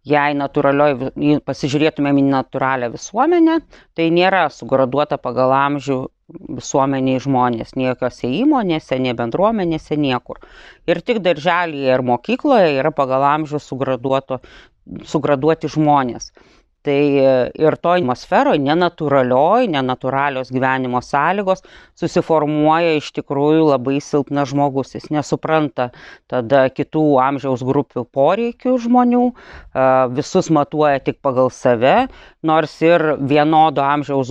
Jei pasižiūrėtumėm į natūralią visuomenę, tai nėra sugraduota pagal amžių visuomeniai žmonės, nei jokiose įmonėse, nei bendruomenėse, niekur. Ir tik darželyje ir mokykloje yra pagal amžių sugraduoti žmonės. Tai ir toj atmosferoj, nenatūralios gyvenimo sąlygos susiformuoja iš tikrųjų labai silpnas žmogus. Jis nesupranta tada kitų amžiaus grupių poreikių žmonių, visus matuoja tik pagal save, nors ir vienodo amžiaus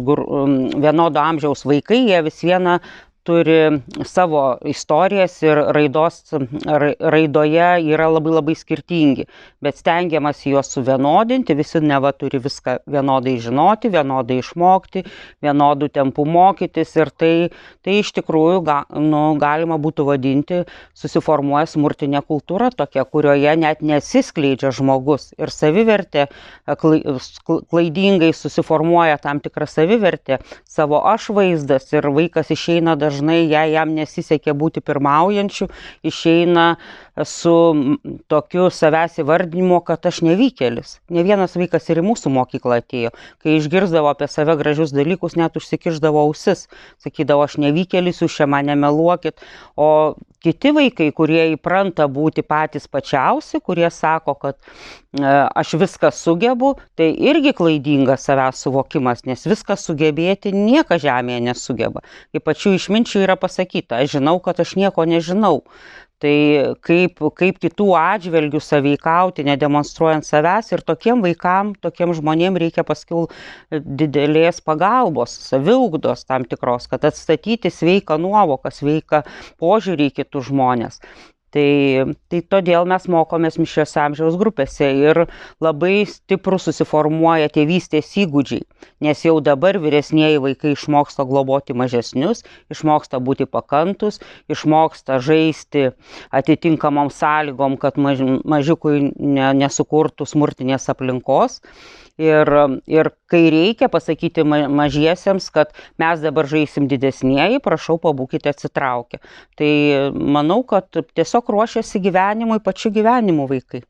vaikai, jie vis viena turi savo istorijas ir raidoje yra labai skirtingi, bet stengiamas juos suvienodinti, visi neva turi viską vienodai žinoti, vienodai išmokti, vienodų tempų mokytis ir tai iš tikrųjų galima būtų vadinti susiformuoja smurtinė kultūra tokia, kurioje net nesiskleidžia žmogus ir savivertė klaidingai susiformuoja tam tikra savivertė, savo aš vaizdas ir vaikas išeina dažnai, jei jam nesisekė būti pirmaujančiu, išeina su tokiu savęs įvardinimu, kad aš nevykėlis. Ne vienas vaikas ir į mūsų mokyklą atėjo. Kai išgirsdavo apie save gražius dalykus, net užsikišdavo ausis. Sakydavo, aš nevykėlis, jūs čia mane meluokit. O kiti vaikai, kurie įpranta būti patys pačiausi, kurie sako, kad aš viską sugebu, tai irgi klaidingas savęs suvokimas, nes viską sugebėti niekas žemėje nesugeba. Kaip pačių išminčių yra pasakyta, aš žinau, kad aš nieko nežinau. Tai kaip kitų atžvelgių sąveikauti, nedemonstruojant savęs, ir tokiem vaikam, tokiem žmonėm reikia paskiau didelės pagalbos, saviugdos tam tikros, kad atstatyti sveiką nuovoką, sveiką požiūrį į kitus žmonės. Tai todėl mes mokomės mišriose amžiaus grupėse ir labai stiprų susiformuoja tėvystės įgūdžiai, nes jau dabar vyresnieji vaikai išmoksta globoti mažesnius, išmoksta būti pakantus, išmoksta žaisti atitinkamom sąlygom, kad mažiukui nesukurtų smurtinės aplinkos. Ir kai reikia pasakyti mažiesiems, kad mes dabar žaisim didesnieji, prašau, pabūkite atsitraukę. Tai manau, kad tiesiog ruošiasi gyvenimui, pačiu gyvenimu vaikai.